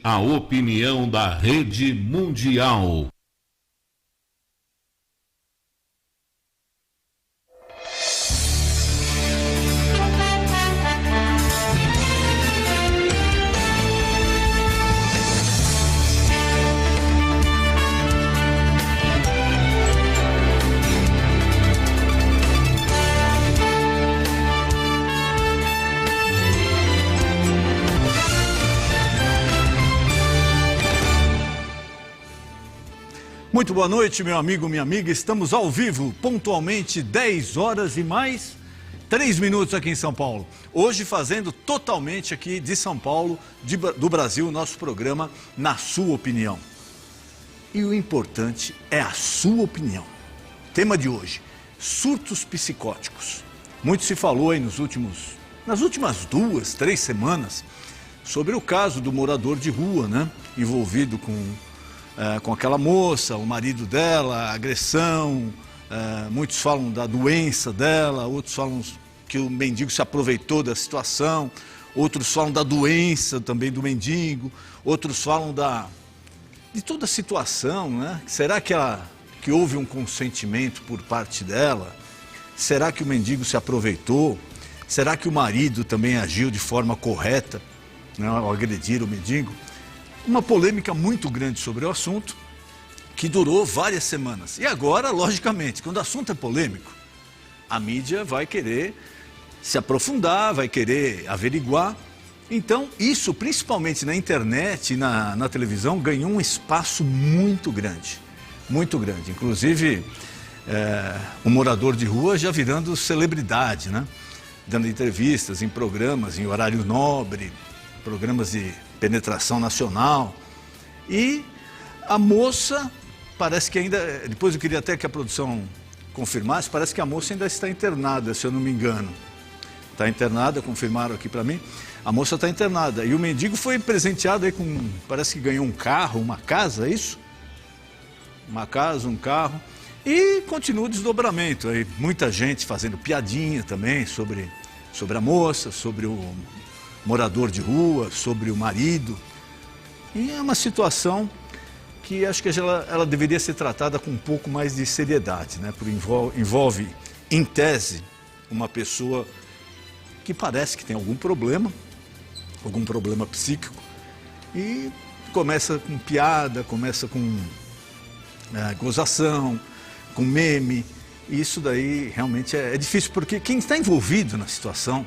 A opinião da Rede Mundial. Muito boa noite, meu amigo, minha amiga. Estamos ao vivo, pontualmente 10 horas e mais 3 minutos aqui em São Paulo. Hoje fazendo totalmente aqui de São Paulo, do Brasil, o nosso programa Na Sua Opinião. E o importante é a sua opinião. Tema de hoje, surtos psicóticos. Muito se falou aí nas últimas 2, 3 semanas sobre o caso do morador de rua, né? Envolvido com aquela moça, o marido dela, a agressão, muitos falam da doença dela, outros falam que o mendigo se aproveitou da situação, outros falam da doença também do mendigo, outros falam de toda a situação, né? Será que houve um consentimento por parte dela? Será que o mendigo se aproveitou? Será que o marido também agiu de forma correta, né, ao agredir o mendigo? Uma polêmica muito grande sobre o assunto, que durou várias semanas. E agora, logicamente, quando o assunto é polêmico, a mídia vai querer se aprofundar, vai querer averiguar. Então, isso, principalmente na internet e na televisão, ganhou um espaço muito grande. Muito grande. Inclusive, um morador de rua já virando celebridade, né? Dando entrevistas em programas, em horário nobre, programas de penetração nacional. E a moça, parece que ainda, depois eu queria até que a produção confirmasse, parece que a moça ainda está internada, se eu não me engano. Está internada, confirmaram aqui para mim. A moça está internada. E o mendigo foi presenteado aí com, parece que ganhou um carro, uma casa, é isso? Uma casa, um carro. E continua o desdobramento aí. Muita gente fazendo piadinha também sobre a moça, sobre o morador de rua, sobre o marido. E é uma situação que acho que ela deveria ser tratada com um pouco mais de seriedade, né? Porque envolve, em tese, uma pessoa que parece que tem algum problema psíquico, e começa com piada, começa com gozação, com meme. E isso daí realmente é difícil, porque quem está envolvido na situação,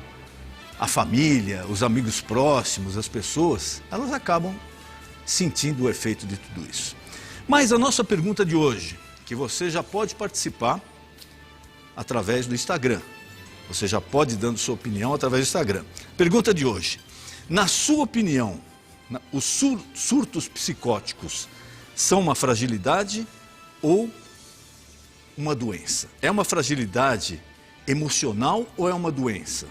a família, os amigos próximos, as pessoas, elas acabam sentindo o efeito de tudo isso. Mas a nossa pergunta de hoje, que você já pode participar através do Instagram. Você já pode ir dando sua opinião através do Instagram. Pergunta de hoje, na sua opinião, os surtos psicóticos são uma fragilidade ou uma doença? É uma fragilidade emocional ou é uma doença?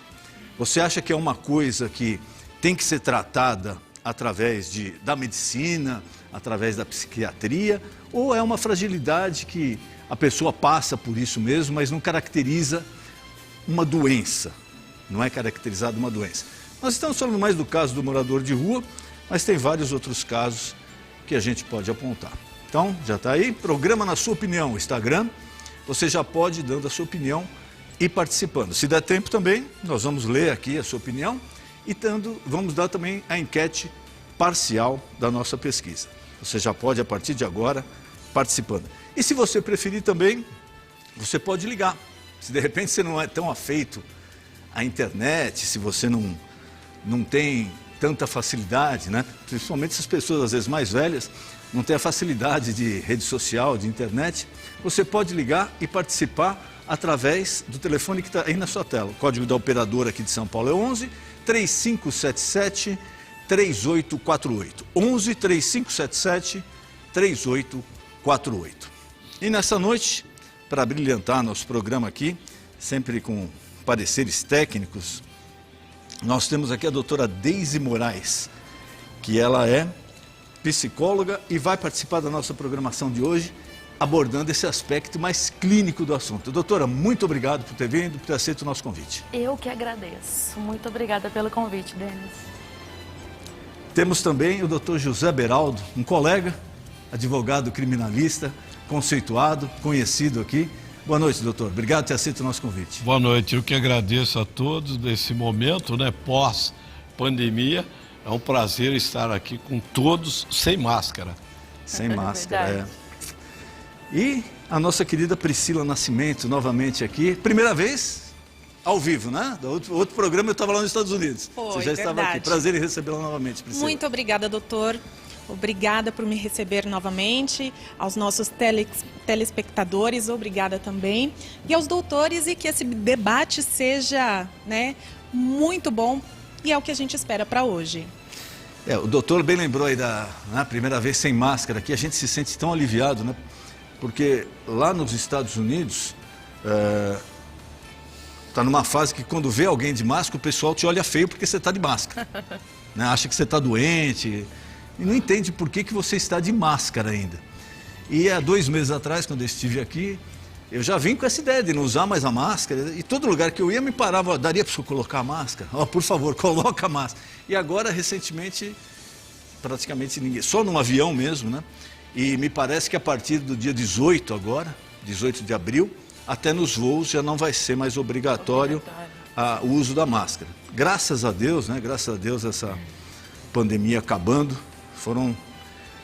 Você acha que é uma coisa que tem que ser tratada através da medicina, através da psiquiatria, ou é uma fragilidade que a pessoa passa por isso mesmo, mas não caracteriza uma doença? Não é caracterizada uma doença. Nós estamos falando mais do caso do morador de rua, mas tem vários outros casos que a gente pode apontar. Então, já está aí, programa Na Sua Opinião, Instagram, você já pode ir dando a sua opinião e participando. Se der tempo também, nós vamos ler aqui a sua opinião e vamos dar também a enquete parcial da nossa pesquisa. Você já pode, a partir de agora, participando. E se você preferir também, você pode ligar. Se de repente você não é tão afeito à internet, se você não tem tanta facilidade, né? Principalmente essas pessoas, às vezes mais velhas, não têm a facilidade de rede social, de internet, você pode ligar e participar através do telefone que está aí na sua tela. O código da operadora aqui de São Paulo é 11 3577 3848. 11 3577 3848. E nessa noite, para brilhantar nosso programa aqui, sempre com pareceres técnicos, nós temos aqui a doutora Deise Moraes, que ela é psicóloga e vai participar da nossa programação de hoje, abordando esse aspecto mais clínico do assunto. Doutora, muito obrigado por ter vindo, por ter aceito o nosso convite. Eu que agradeço. Muito obrigada pelo convite, Denis. temos também o Dr. José Beraldo, um colega, advogado criminalista, conceituado, conhecido aqui. Boa noite, doutor. Obrigado por ter aceito o nosso convite. Boa noite. Eu que agradeço a todos nesse momento, pós-pandemia. É um prazer estar aqui com todos sem máscara. Sem máscara, E a nossa querida Priscila Nascimento, novamente aqui. Primeira vez ao vivo, né? Do outro programa eu estava lá nos Estados Unidos. Foi, Você já estava aqui. Prazer em recebê-la novamente, Priscila. Muito obrigada, doutor. Obrigada por me receber novamente, aos nossos telespectadores, obrigada também. E aos doutores, e que esse debate seja, muito bom, e é o que a gente espera para hoje. O doutor bem lembrou aí primeira vez sem máscara aqui, a gente se sente tão aliviado, né? Porque lá nos Estados Unidos, está numa fase que quando vê alguém de máscara, o pessoal te olha feio porque você está de máscara. Né? Acha que você está doente e não entende por que você está de máscara ainda. E há 2 meses atrás, quando eu estive aqui, eu já vim com essa ideia de não usar mais a máscara. E todo lugar que eu ia me parava, daria para você colocar a máscara? Por favor, coloca a máscara. E agora, recentemente, praticamente ninguém, só num avião mesmo, né? E me parece que a partir do dia 18 agora, 18 de abril, até nos voos já não vai ser mais obrigatório o uso da máscara. Graças a Deus, Graças a Deus essa pandemia acabando. Foram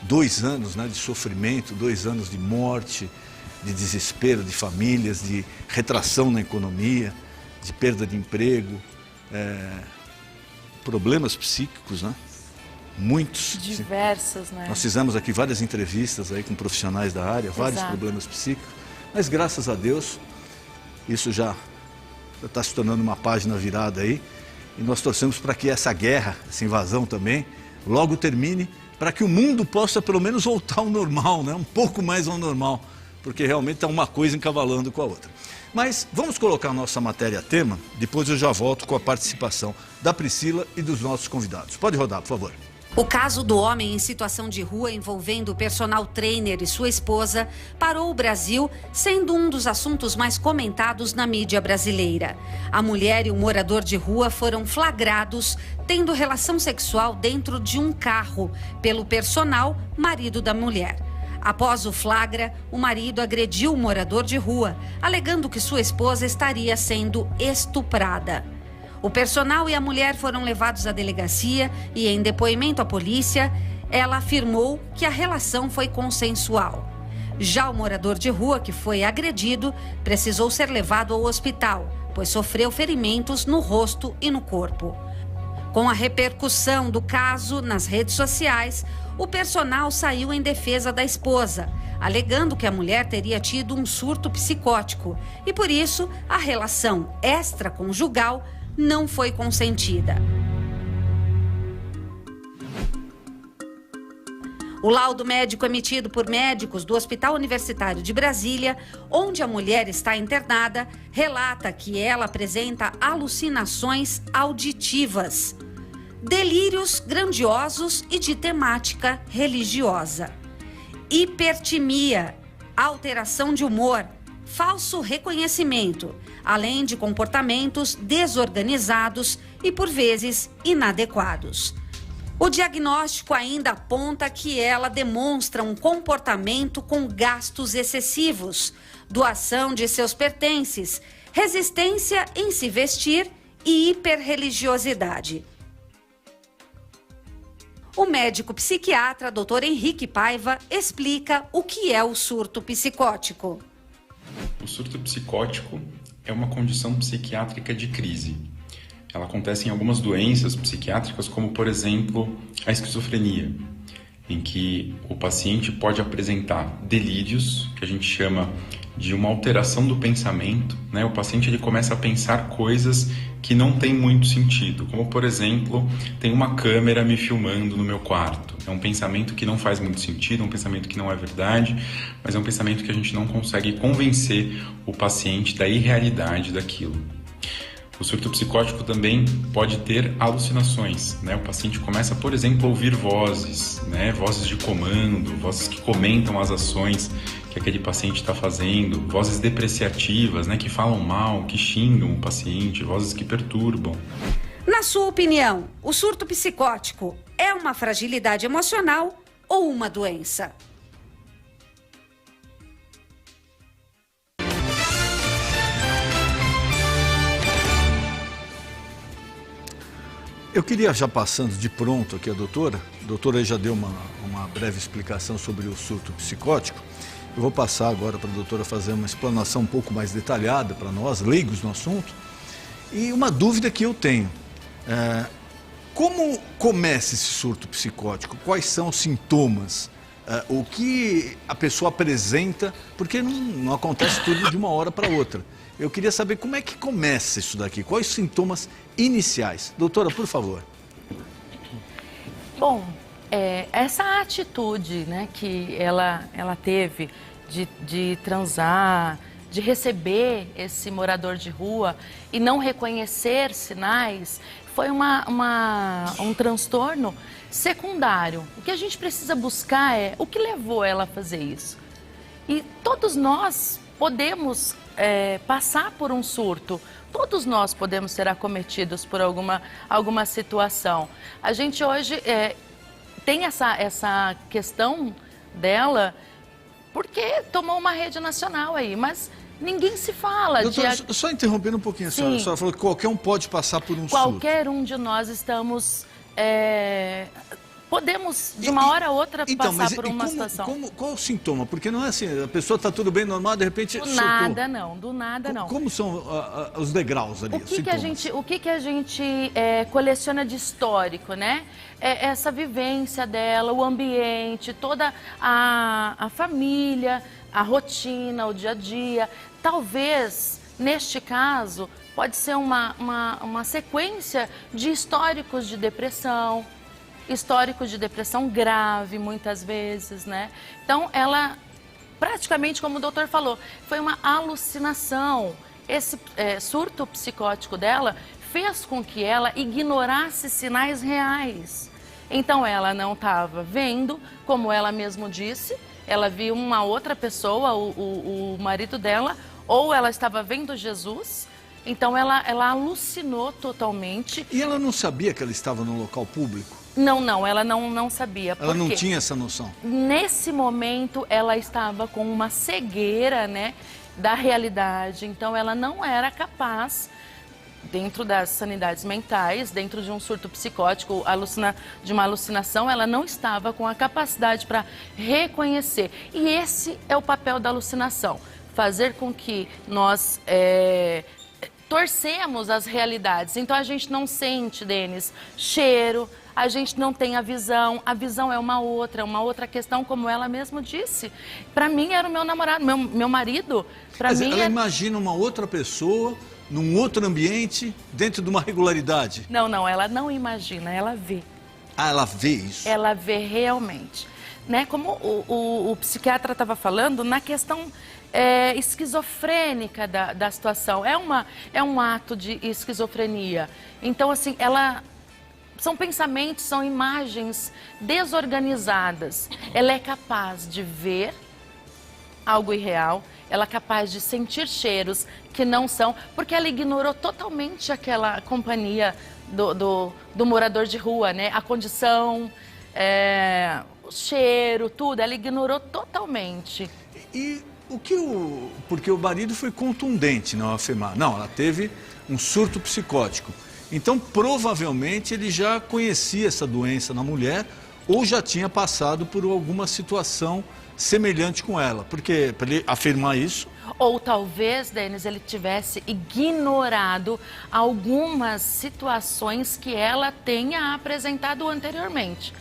2 anos de sofrimento, 2 anos de morte, de desespero de famílias, de retração na economia, de perda de emprego, problemas psíquicos, muitos. Diversos, Nós fizemos aqui várias entrevistas aí com profissionais da área, vários problemas psíquicos, mas graças a Deus isso já está se tornando uma página virada aí, e nós torcemos para que essa guerra, essa invasão também, logo termine, para que o mundo possa pelo menos voltar ao normal, um pouco mais ao normal, porque realmente está uma coisa encavalando com a outra. Mas vamos colocar a nossa matéria-tema, depois eu já volto com a participação da Priscila e dos nossos convidados. Pode rodar, por favor. O caso do homem em situação de rua envolvendo o personal trainer e sua esposa parou o Brasil, sendo um dos assuntos mais comentados na mídia brasileira. A mulher e o morador de rua foram flagrados tendo relação sexual dentro de um carro pelo personal marido da mulher. Após o flagra, o marido agrediu o morador de rua, alegando que sua esposa estaria sendo estuprada. O personal e a mulher foram levados à delegacia e, em depoimento à polícia, ela afirmou que a relação foi consensual. Já o morador de rua, que foi agredido, precisou ser levado ao hospital, pois sofreu ferimentos no rosto e no corpo. Com a repercussão do caso nas redes sociais, o personal saiu em defesa da esposa, alegando que a mulher teria tido um surto psicótico e, por isso, a relação extraconjugal não foi consentida. O laudo médico emitido por médicos do Hospital Universitário de Brasília, onde a mulher está internada, relata que ela apresenta alucinações auditivas, delírios grandiosos e de temática religiosa, hipertimia, alteração de humor, falso reconhecimento, além de comportamentos desorganizados e, por vezes, inadequados. O diagnóstico ainda aponta que ela demonstra um comportamento com gastos excessivos, doação de seus pertences, resistência em se vestir e hiperreligiosidade. O médico psiquiatra Dr. Henrique Paiva explica o que é o surto psicótico. O surto psicótico é uma condição psiquiátrica de crise. Ela acontece em algumas doenças psiquiátricas, como, por exemplo, a esquizofrenia, em que o paciente pode apresentar delírios, que a gente chama de uma alteração do pensamento, O paciente ele começa a pensar coisas que não têm muito sentido, como, por exemplo, tem uma câmera me filmando no meu quarto. É um pensamento que não faz muito sentido, um pensamento que não é verdade, mas é um pensamento que a gente não consegue convencer o paciente da irrealidade daquilo. O surto psicótico também pode ter alucinações, O paciente começa, por exemplo, a ouvir vozes, Vozes de comando, vozes que comentam as ações que aquele paciente está fazendo, vozes depreciativas, que falam mal, que xingam o paciente, vozes que perturbam. Na sua opinião, o surto psicótico É uma fragilidade emocional ou uma doença? Eu queria, já passando de pronto aqui a doutora já deu uma breve explicação sobre o surto psicótico. Eu vou passar agora para a doutora fazer uma explanação um pouco mais detalhada para nós, leigos no assunto. E uma dúvida que eu tenho, como começa esse surto psicótico? Quais são os sintomas? O que a pessoa apresenta? Porque não acontece tudo de uma hora para outra. Eu queria saber como é que começa isso daqui, quais os sintomas iniciais. Doutora, por favor. Bom, essa atitude, né, que ela teve de transar, de receber esse morador de rua e não reconhecer sinais, foi um transtorno secundário. O que a gente precisa buscar é o que levou ela a fazer isso. E todos nós podemos passar por um surto, todos nós podemos ser acometidos por alguma situação. A gente hoje tem essa questão dela porque tomou uma rede nacional aí, mas ninguém se fala. Doutora, só interrompendo um pouquinho, a senhora falou que qualquer um pode passar por um surto. Qualquer um de nós estamos... podemos, de uma hora a outra, passar por uma situação. Qual o sintoma? Porque não é assim, a pessoa está tudo bem, normal, de repente do nada não. Como são os degraus ali? O que a gente coleciona de histórico, né? Essa vivência dela, o ambiente, toda a família, a rotina, o dia a dia. Talvez, neste caso, pode ser uma sequência de históricos de depressão, histórico de depressão grave, muitas vezes, né? Então, ela, praticamente, como o doutor falou, foi uma alucinação. Esse surto psicótico dela fez com que ela ignorasse sinais reais. Então, ela não estava vendo, como ela mesma disse, ela viu uma outra pessoa, o marido dela, ou ela estava vendo Jesus. Então, ela alucinou totalmente. E ela não sabia que ela estava no local público? Não, ela não sabia. Ela não tinha essa noção? Nesse momento, ela estava com uma cegueira, né, da realidade. Então, ela não era capaz, dentro das sanidades mentais, dentro de um surto psicótico, de uma alucinação, ela não estava com a capacidade para reconhecer. E esse é o papel da alucinação, fazer com que nós... torcemos as realidades. Então, a gente não sente, Denis, cheiro, a gente não tem a visão é uma outra questão, como ela mesma disse. Para mim, era o meu namorado, meu marido. Mas ela imagina uma outra pessoa, num outro ambiente, dentro de uma regularidade? Não, ela não imagina, ela vê. Ah, ela vê isso? Ela vê realmente. Né? Como o psiquiatra estava falando, na questão... esquizofrênica da situação, é um ato de esquizofrenia. Então, assim, são pensamentos, são imagens desorganizadas. Ela é capaz de ver algo irreal, ela é capaz de sentir cheiros que não são, porque ela ignorou totalmente aquela companhia do morador de rua, né? A condição, o cheiro, tudo, ela ignorou totalmente. E porque o marido foi contundente ao afirmar, não, ela teve um surto psicótico. Então, provavelmente, ele já conhecia essa doença na mulher ou já tinha passado por alguma situação semelhante com ela. Porque, para ele afirmar isso... Ou talvez, Denis, ele tivesse ignorado algumas situações que ela tenha apresentado anteriormente.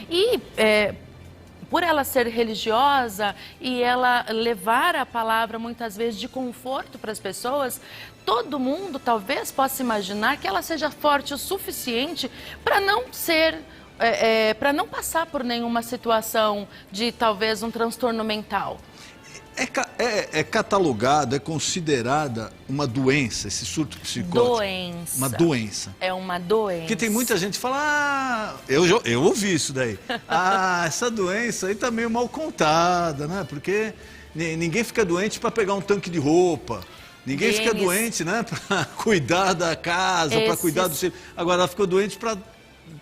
E... por ela ser religiosa e ela levar a palavra muitas vezes de conforto para as pessoas, todo mundo talvez possa imaginar que ela seja forte o suficiente para não ser, para não passar por nenhuma situação de talvez um transtorno mental. É catalogada, é considerada uma doença, esse surto psicótico? Doença. Uma doença. É uma doença. Porque tem muita gente que fala, eu ouvi isso daí. Essa doença aí tá meio mal contada, né? Porque ninguém fica doente para pegar um tanque de roupa. Ninguém fica doente, né? Para cuidar da casa, para cuidar do filho. Agora, ela ficou doente para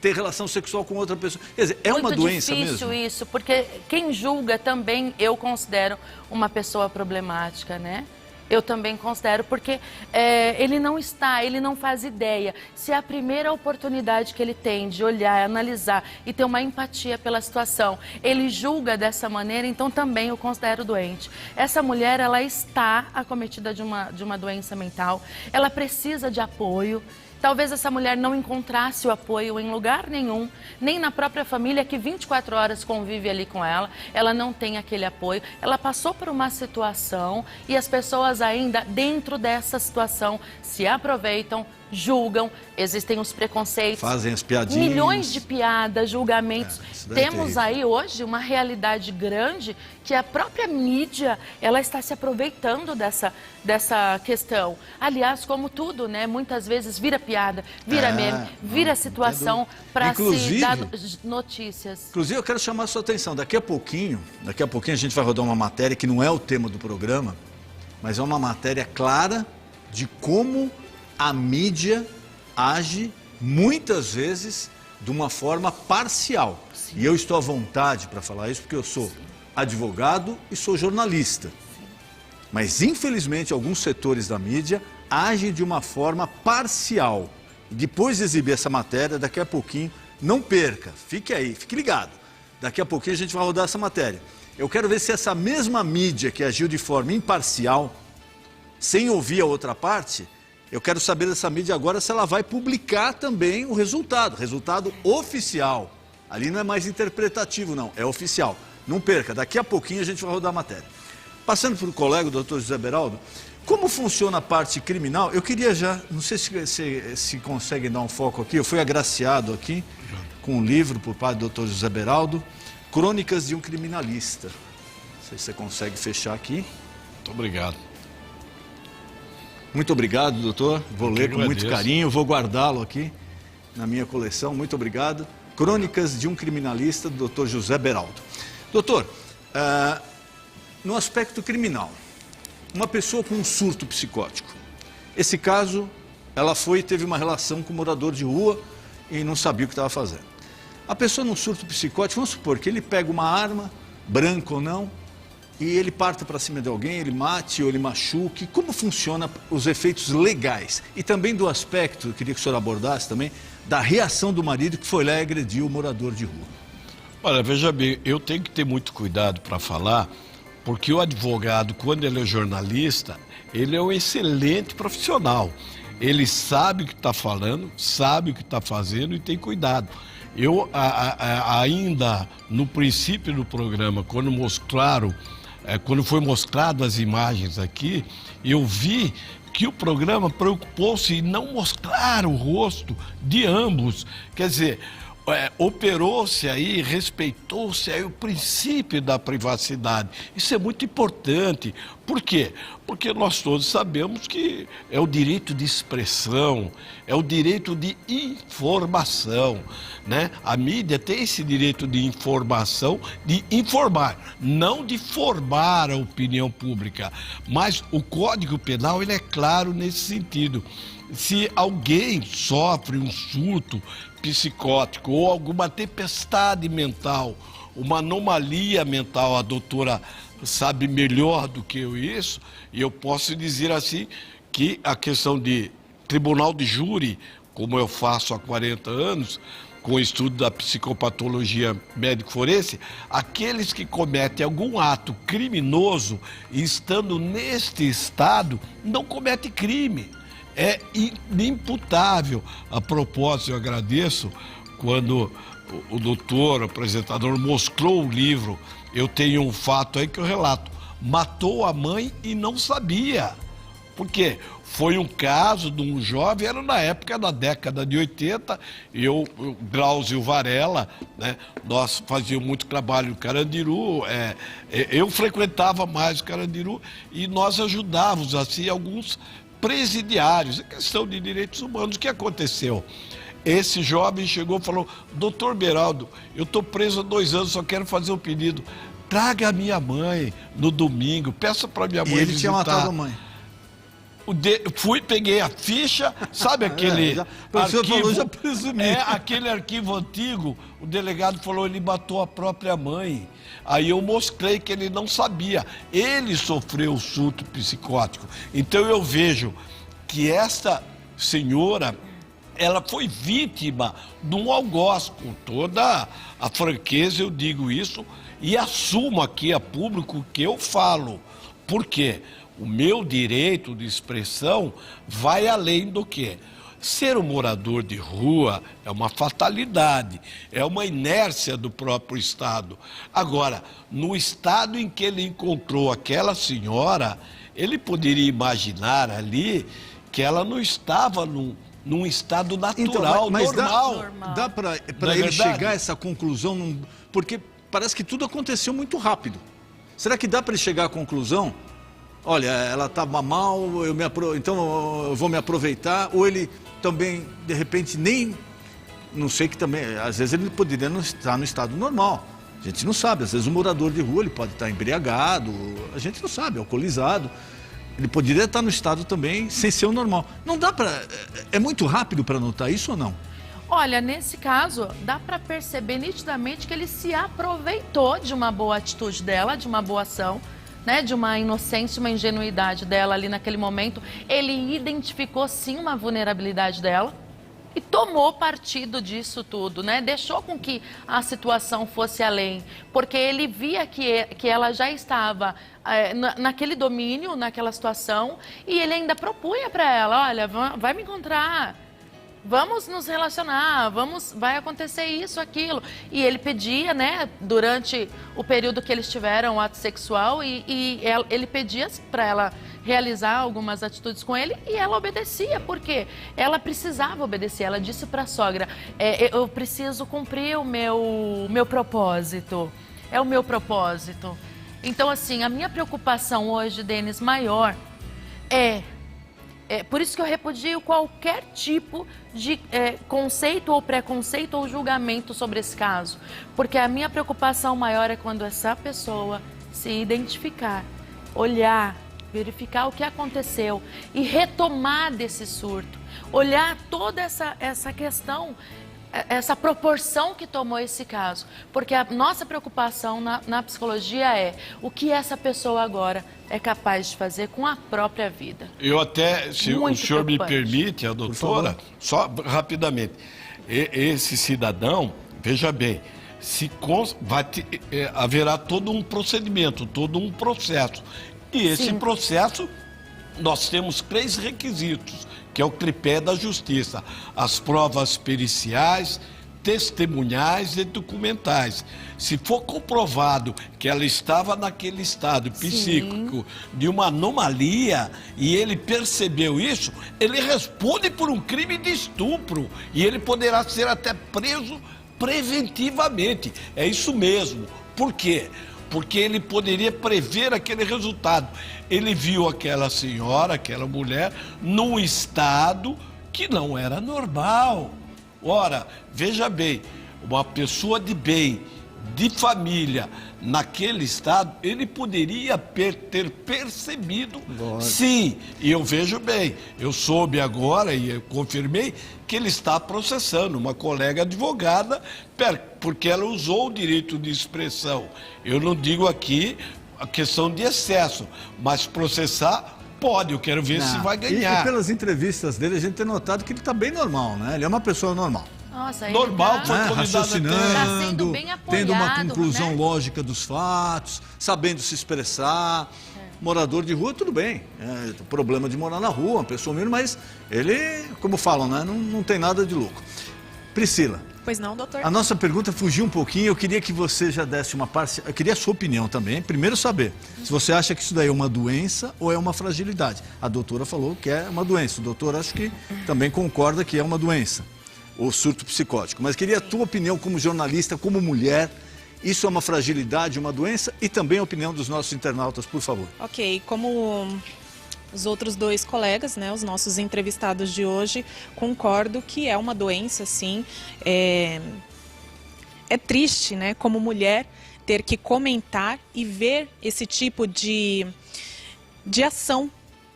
ter relação sexual com outra pessoa. Quer dizer, é uma doença mesmo? Muito difícil isso, porque quem julga também eu considero uma pessoa problemática, né? Eu também considero, porque ele não faz ideia. Se é a primeira oportunidade que ele tem de olhar, analisar e ter uma empatia pela situação, ele julga dessa maneira, então também eu considero doente. Essa mulher, ela está acometida de uma doença mental, ela precisa de apoio. Talvez essa mulher não encontrasse o apoio em lugar nenhum, nem na própria família que 24 horas convive ali com ela não tem aquele apoio. Ela passou por uma situação e as pessoas ainda dentro dessa situação se aproveitam, julgam, existem os preconceitos. Fazem as piadinhas. Milhões de piadas, julgamentos. Temos terrível. aí hoje uma realidade grande que a própria mídia, ela está se aproveitando dessa questão. Aliás, como tudo, né? Muitas vezes vira piada, vira meme, vira situação para se dar notícias. Inclusive, eu quero chamar a sua atenção. Daqui a pouquinho a gente vai rodar uma matéria que não é o tema do programa, mas é uma matéria clara de como a mídia age muitas vezes de uma forma parcial. Sim. E eu estou à vontade para falar isso porque eu sou advogado e sou jornalista. Sim. Mas, infelizmente, alguns setores da mídia agem de uma forma parcial. Depois de exibir essa matéria, daqui a pouquinho, não perca, fique aí, fique ligado. Daqui a pouquinho a gente vai rodar essa matéria. Eu quero ver se essa mesma mídia que agiu de forma imparcial, sem ouvir a outra parte, eu quero saber dessa mídia agora se ela vai publicar também o resultado oficial. Ali não é mais interpretativo, não, é oficial. Não perca, daqui a pouquinho a gente vai rodar a matéria. Passando para o colega, o doutor José Beraldo, como funciona a parte criminal? Eu queria já, não sei se consegue dar um foco aqui, eu fui agraciado aqui com um livro por parte do doutor José Beraldo, Crônicas de um Criminalista. Não sei se você consegue fechar aqui. Muito obrigado. Muito obrigado, doutor. Vou ler com muito carinho, vou guardá-lo aqui na minha coleção. Muito obrigado. Crônicas de um Criminalista, do doutor José Beraldo. Doutor, no aspecto criminal, uma pessoa com um surto psicótico. Esse caso, ela teve uma relação com um morador de rua e não sabia o que estava fazendo. A pessoa num surto psicótico, vamos supor que ele pega uma arma, branca ou não, e ele parta para cima de alguém, ele mate ou ele machuque. Como funcionam os efeitos legais? E também do aspecto, eu queria que o senhor abordasse também, da reação do marido que foi lá e agrediu o morador de rua. Olha, veja bem, eu tenho que ter muito cuidado para falar, porque o advogado, quando ele é jornalista, ele é um excelente profissional. Ele sabe o que está falando, sabe o que está fazendo e tem cuidado. Eu, ainda no princípio do programa, quando foi mostrado as imagens aqui, eu vi que o programa preocupou-se em não mostrar o rosto de ambos. Quer dizer, operou-se aí, respeitou-se aí o princípio da privacidade. Isso é muito importante. Por quê? Porque nós todos sabemos que é o direito de expressão, é o direito de informação, né? A mídia tem esse direito de informação, de informar, não de formar a opinião pública. Mas o Código Penal, ele é claro nesse sentido. Se alguém sofre um surto psicótico ou alguma tempestade mental, uma anomalia mental, a doutora sabe melhor do que eu isso, e eu posso dizer assim que a questão de tribunal de júri, como eu faço há 40 anos, com o estudo da psicopatologia médico-forense, aqueles que cometem algum ato criminoso e estando neste estado, não cometem crime. É inimputável. A propósito, eu agradeço quando o doutor, o apresentador, mostrou o livro. Eu tenho um fato aí que eu relato. Matou a mãe e não sabia. Por quê? Foi um caso de um jovem, era na época da década de 80, o Drauzio Varela, né? Nós fazíamos muito trabalho no Carandiru, eu frequentava mais o Carandiru e nós ajudávamos assim alguns presidiários, questão de direitos humanos. O que aconteceu? Esse jovem chegou e falou: doutor Beraldo, eu estou preso há 2 anos, só quero fazer um pedido. Traga a minha mãe no domingo, peça para minha mãe visitar. E ele visitar. tinha matado a mãe. Fui, peguei a ficha, sabe aquele arquivo, já presumi. Aquele arquivo antigo, o delegado falou, ele matou a própria mãe. Aí eu mostrei que ele não sabia, ele sofreu surto psicótico. Então eu vejo que esta senhora, ela foi vítima de um algoz, com toda a franqueza eu digo isso, e assumo aqui a público que eu falo. Por quê? O meu direito de expressão vai além do quê? Ser um morador de rua é uma fatalidade, é uma inércia do próprio Estado. Agora, no estado em que ele encontrou aquela senhora, ele poderia imaginar ali que ela não estava num estado natural, mas normal. Dá para ele chegar a essa conclusão, porque parece que tudo aconteceu muito rápido. Será que dá para ele chegar à conclusão? Olha, ela estava mal, então eu vou me aproveitar, ou ele também, de repente, não sei que também, às vezes ele poderia não estar no estado normal, a gente não sabe, às vezes o morador de rua ele pode estar embriagado, a gente não sabe, alcoolizado, ele poderia estar no estado também sem ser o normal. Não dá para, é muito rápido para notar isso ou não? Olha, nesse caso, dá para perceber nitidamente que ele se aproveitou de uma boa atitude dela, de uma boa ação, né, de uma inocência, uma ingenuidade dela ali naquele momento. Ele identificou sim uma vulnerabilidade dela e tomou partido disso tudo, né? Deixou com que a situação fosse além, porque ele via que ela já estava naquele domínio, naquela situação, e ele ainda propunha para ela, olha, vai me encontrar, vamos nos relacionar, vai acontecer isso, aquilo. E ele pedia, né, durante o período que eles tiveram o ato sexual, ele pedia para ela realizar algumas atitudes com ele e ela obedecia, porque ela precisava obedecer. Ela disse para a sogra, eu preciso cumprir o meu propósito, é o meu propósito. Então, assim, a minha preocupação hoje, Denis, maior por isso que eu repudio qualquer tipo de conceito ou preconceito ou julgamento sobre esse caso. Porque a minha preocupação maior é quando essa pessoa se identificar, olhar, verificar o que aconteceu e retomar desse surto. Olhar toda essa questão, essa proporção que tomou esse caso. Porque a nossa preocupação na psicologia é o que essa pessoa agora é capaz de fazer com a própria vida. Eu até, se o senhor me permite, a doutora, só rapidamente, esse cidadão, veja bem, haverá todo um procedimento, todo um processo. E esse processo, nós temos 3 requisitos, que é o tripé da justiça: as provas periciais, testemunhais e documentais. Se for comprovado que ela estava naquele estado psíquico de uma anomalia e ele percebeu isso, ele responde por um crime de estupro e ele poderá ser até preso preventivamente. É isso mesmo. Por quê? Porque ele poderia prever aquele resultado. Ele viu aquela senhora, aquela mulher, num estado que não era normal. Ora, veja bem, uma pessoa de bem, de família, naquele estado, ele poderia ter percebido, sim. E eu vejo bem, eu soube agora e eu confirmei que ele está processando uma colega advogada porque ela usou o direito de expressão. Eu não digo aqui a questão de excesso, mas processar pode, eu quero ver se vai ganhar. E pelas entrevistas dele, a gente tem notado que ele está bem normal, né? Ele é uma pessoa normal. Nossa, normal, raciocinando, tendo uma apoiado, conclusão né? lógica dos fatos, sabendo se expressar. Morador de rua, tudo bem. Problema de morar na rua, uma pessoa mesmo, mas ele, como falam, né? Não tem nada de louco. Priscila. Pois não, doutor? A nossa pergunta fugiu um pouquinho, eu queria que você já desse uma parte, eu queria a sua opinião também. Primeiro saber se você acha que isso daí é uma doença ou é uma fragilidade. A doutora falou que é uma doença, o doutor acho que também concorda que é uma doença, o surto psicótico. Mas queria a tua opinião como jornalista, como mulher, isso é uma fragilidade, uma doença? E também a opinião dos nossos internautas, por favor. Ok, como os outros 2 colegas, né, os nossos entrevistados de hoje, concordo que é uma doença, sim. É triste, né, como mulher, ter que comentar e ver esse tipo de ação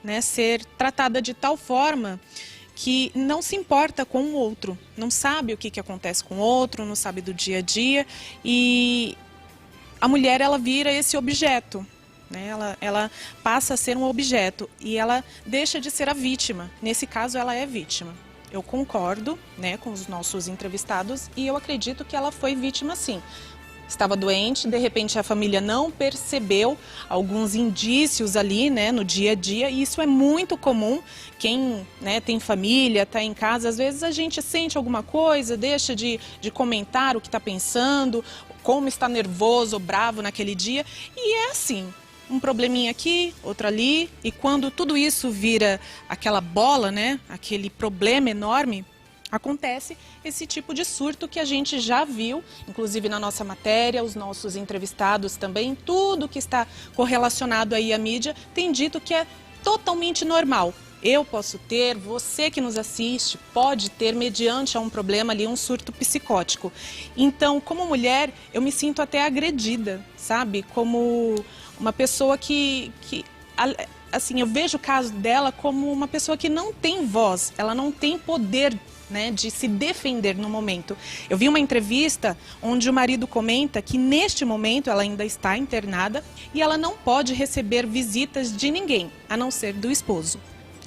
né, ser tratada de tal forma que não se importa com o outro, não sabe o que acontece com o outro, não sabe do dia a dia, e a mulher, ela vira esse objeto, né? Ela passa a ser um objeto e ela deixa de ser a vítima. Nesse caso, ela é vítima. Eu concordo, né, com os nossos entrevistados e eu acredito que ela foi vítima, sim. Estava doente, de repente a família não percebeu alguns indícios ali, né, no dia a dia, e isso é muito comum. Quem, né, tem família, está em casa, às vezes a gente sente alguma coisa, deixa de comentar o que está pensando, como está nervoso ou bravo naquele dia, e é assim. Um probleminha aqui, outro ali, e quando tudo isso vira aquela bola, né, aquele problema enorme, acontece esse tipo de surto que a gente já viu, inclusive na nossa matéria, os nossos entrevistados também, tudo que está correlacionado aí à mídia tem dito que é totalmente normal. Eu posso ter, você que nos assiste pode ter, mediante a um problema ali, um surto psicótico. Então, como mulher, eu me sinto até agredida, sabe? Como uma pessoa que assim, eu vejo o caso dela como uma pessoa que não tem voz, ela não tem poder, né, de se defender no momento. Eu vi uma entrevista onde o marido comenta que neste momento ela ainda está internada e ela não pode receber visitas de ninguém, a não ser do esposo.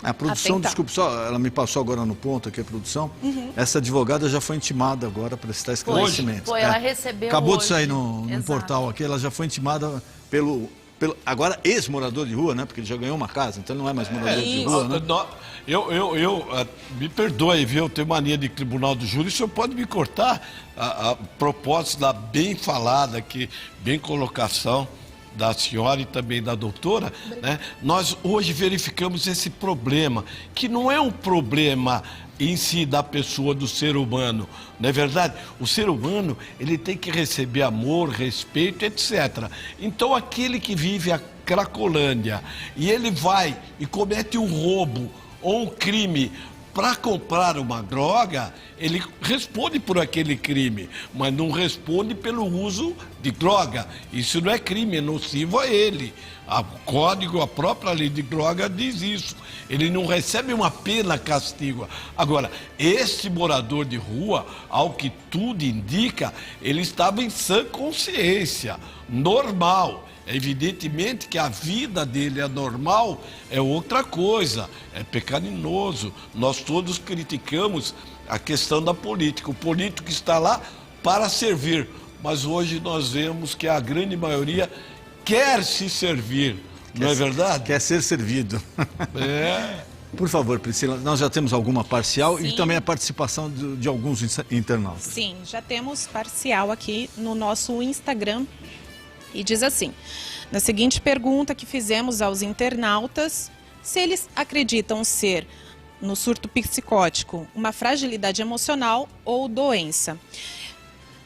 A produção, desculpe só, ela me passou agora no ponto aqui a produção. Essa advogada já foi intimada agora para prestar esclarecimento. Foi, ela recebeu acabou hoje. de sair no portal aqui, ela já foi intimada pelo agora ex-morador de rua, né? Porque ele já ganhou uma casa, então ele não é mais morador de rua, né? Me perdoe, viu? Eu tenho mania de tribunal do júri, o senhor pode me cortar a propósito da bem falada aqui, bem colocação da senhora e também da doutora, né? Nós hoje verificamos esse problema, que não é um problema em si da pessoa, do ser humano, não é verdade? O ser humano, ele tem que receber amor, respeito, etc. Então, aquele que vive a Cracolândia e ele vai e comete um roubo ou um crime para comprar uma droga, ele responde por aquele crime, mas não responde pelo uso de droga. Isso não é crime, é nocivo a ele. O código, a própria lei de droga diz isso. Ele não recebe uma pena castigo. Agora, esse morador de rua, ao que tudo indica, ele estava em sã consciência, normal. Evidentemente que a vida dele é normal, é outra coisa, é pecaminoso. Nós todos criticamos a questão da política. O político está lá para servir, mas hoje nós vemos que a grande maioria quer se servir, não é verdade? Quer ser servido. É. Por favor, Priscila, nós já temos alguma parcial. Sim. E também a participação de alguns internautas. Sim, já temos parcial aqui no nosso Instagram. E diz assim, na seguinte pergunta que fizemos aos internautas, se eles acreditam ser, no surto psicótico, uma fragilidade emocional ou doença.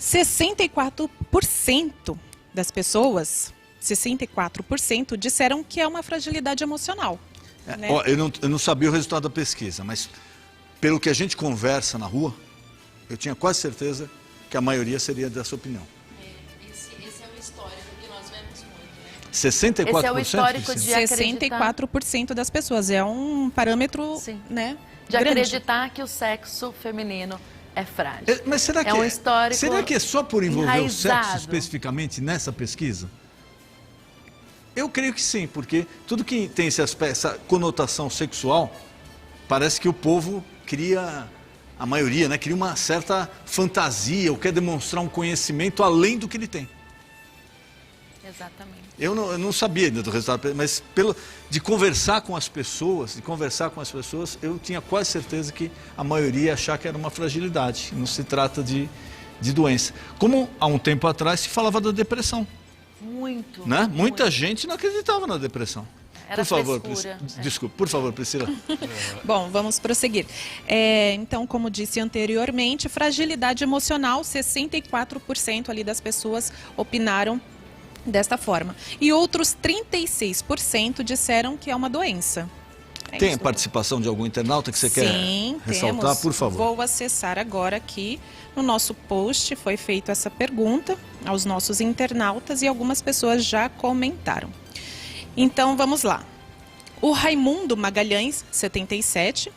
64% das pessoas, 64% disseram que é uma fragilidade emocional. Né? Ó, eu não sabia o resultado da pesquisa, mas pelo que a gente conversa na rua, eu tinha quase certeza que a maioria seria dessa opinião. Esse é o histórico que nós vemos muito, né? 64%? Esse é o histórico de 64% das pessoas. É um parâmetro, Sim. né, de grande. acreditar que o sexo feminino é frágil. Mas será que um histórico será que é só por envolver o sexo enraizado. especificamente nessa pesquisa? Eu creio que sim, porque tudo que tem essa conotação sexual, parece que o povo cria, a maioria, né, cria uma certa fantasia ou quer demonstrar um conhecimento além do que ele tem. Exatamente. Eu não sabia ainda do resultado, mas de conversar com as pessoas, eu tinha quase certeza que a maioria ia achar que era uma fragilidade, não se trata de doença. Como há um tempo atrás se falava da depressão. Muito. Né? Muito. Muita gente não acreditava na depressão. Era por favor, frescura. desculpe, por favor, Priscila. Bom, vamos prosseguir. Então, como disse anteriormente, fragilidade emocional, 64% ali das pessoas opinaram desta forma. E outros 36% disseram que é uma doença. Tem a participação de algum internauta que você quer ressaltar, temos. por favor? Vou acessar agora aqui no nosso post, foi feita essa pergunta aos nossos internautas e algumas pessoas já comentaram. Então, vamos lá. O Raimundo Magalhães, 77,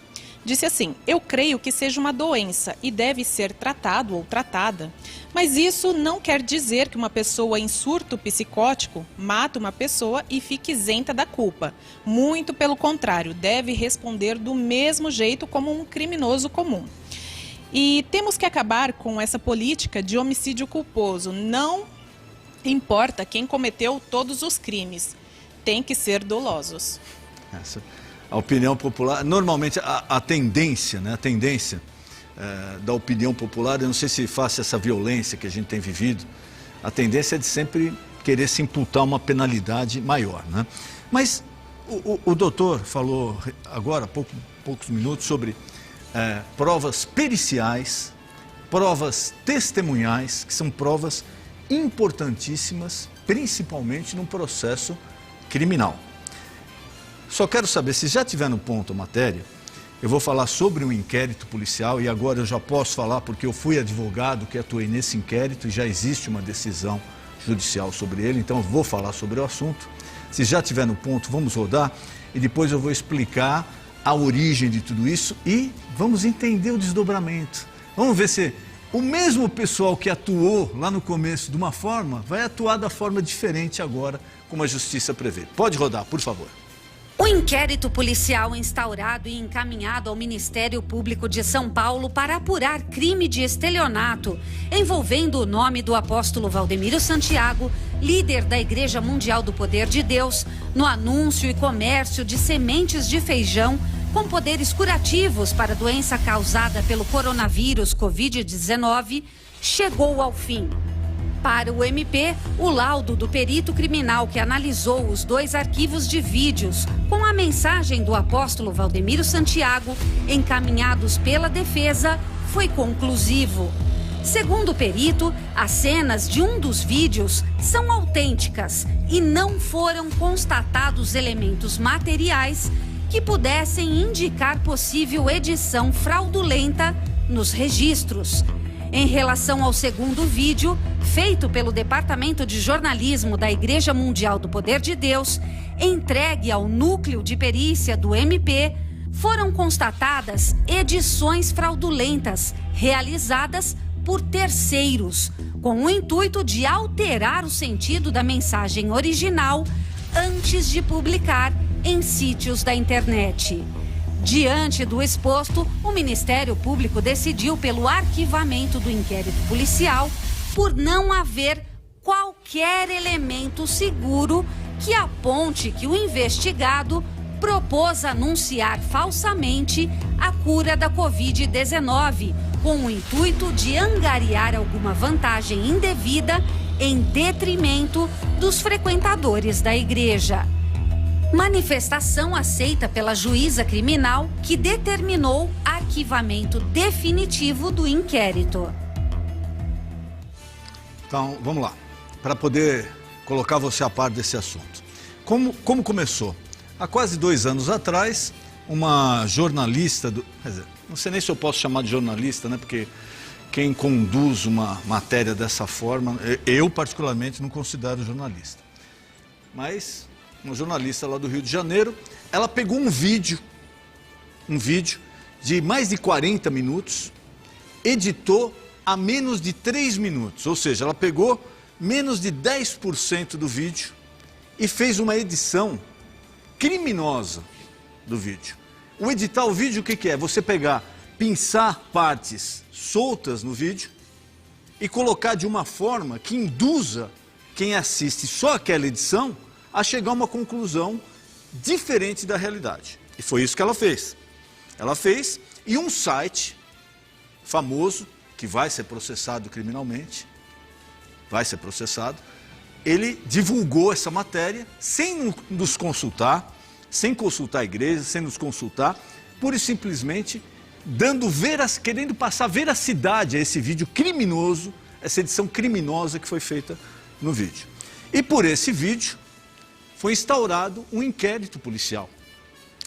disse assim: eu creio que seja uma doença e deve ser tratado ou tratada, mas isso não quer dizer que uma pessoa em surto psicótico mata uma pessoa e fique isenta da culpa. Muito pelo contrário, deve responder do mesmo jeito como um criminoso comum. E temos que acabar com essa política de homicídio culposo. Não importa quem cometeu todos os crimes, tem que ser dolosos. A opinião popular, normalmente a tendência, né? A tendência da opinião popular, eu não sei se face essa violência que a gente tem vivido, a tendência é de sempre querer se imputar uma penalidade maior, né? Mas o doutor falou agora, há poucos minutos, sobre provas periciais, provas testemunhais, que são provas importantíssimas, principalmente num processo criminal. Só quero saber, se já tiver no ponto a matéria, eu vou falar sobre um inquérito policial e agora eu já posso falar porque eu fui advogado que atuei nesse inquérito e já existe uma decisão judicial sobre ele, então eu vou falar sobre o assunto. Se já tiver no ponto, vamos rodar e depois eu vou explicar a origem de tudo isso e vamos entender o desdobramento. Vamos ver se o mesmo pessoal que atuou lá no começo de uma forma vai atuar da forma diferente agora, como a justiça prevê. Pode rodar, por favor. O inquérito policial instaurado e encaminhado ao Ministério Público de São Paulo para apurar crime de estelionato envolvendo o nome do apóstolo Valdemiro Santiago, líder da Igreja Mundial do Poder de Deus, no anúncio e comércio de sementes de feijão com poderes curativos para a doença causada pelo coronavírus Covid-19, chegou ao fim. Para o MP, o laudo do perito criminal que analisou os 2 arquivos de vídeos com a mensagem do apóstolo Valdemiro Santiago, encaminhados pela defesa, foi conclusivo. Segundo o perito, as cenas de um dos vídeos são autênticas e não foram constatados elementos materiais que pudessem indicar possível edição fraudulenta nos registros. Em relação ao segundo vídeo, feito pelo Departamento de Jornalismo da Igreja Mundial do Poder de Deus, entregue ao Núcleo de Perícia do MP, foram constatadas edições fraudulentas realizadas por terceiros, com o intuito de alterar o sentido da mensagem original antes de publicar em sítios da internet. Diante do exposto, o Ministério Público decidiu pelo arquivamento do inquérito policial por não haver qualquer elemento seguro que aponte que o investigado propôs anunciar falsamente a cura da Covid-19, com o intuito de angariar alguma vantagem indevida em detrimento dos frequentadores da igreja. Manifestação aceita pela juíza criminal que determinou arquivamento definitivo do inquérito. Então, vamos lá, para poder colocar você a par desse assunto. Como começou? Há quase 2 anos atrás, uma jornalista, quer dizer, não sei nem se eu posso chamar de jornalista, né? Porque quem conduz uma matéria dessa forma, eu particularmente não considero jornalista. Mas uma jornalista lá do Rio de Janeiro, ela pegou um vídeo de mais de 40 minutos, editou a menos de 3 minutos, ou seja, ela pegou menos de 10% do vídeo e fez uma edição criminosa do vídeo. O editar o vídeo, o que é? Você pegar, pinçar partes soltas no vídeo e colocar de uma forma que induza quem assiste só aquela edição a chegar a uma conclusão diferente da realidade. E foi isso que ela fez. Ela fez, e um site famoso, que vai ser processado criminalmente, ele divulgou essa matéria sem nos consultar, sem consultar a igreja, sem nos consultar, pura e simplesmente querendo passar veracidade a esse vídeo criminoso, essa edição criminosa que foi feita no vídeo. E por esse vídeo foi instaurado um inquérito policial,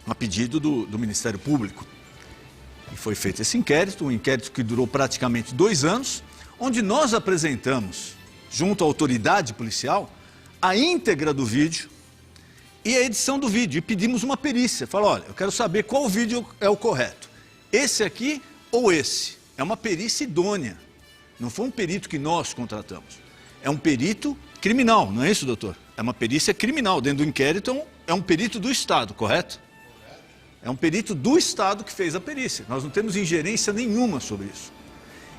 a pedido do Ministério Público. E foi feito esse inquérito, um inquérito que durou praticamente 2 anos, onde nós apresentamos, junto à autoridade policial, a íntegra do vídeo e a edição do vídeo. E pedimos uma perícia. Falou, olha, eu quero saber qual vídeo é o correto. Esse aqui ou esse? É uma perícia idônea. Não foi um perito que nós contratamos. É um perito criminal, não é isso, doutor? É uma perícia criminal. Dentro do inquérito é um perito do Estado, correto? É um perito do Estado que fez a perícia. Nós não temos ingerência nenhuma sobre isso.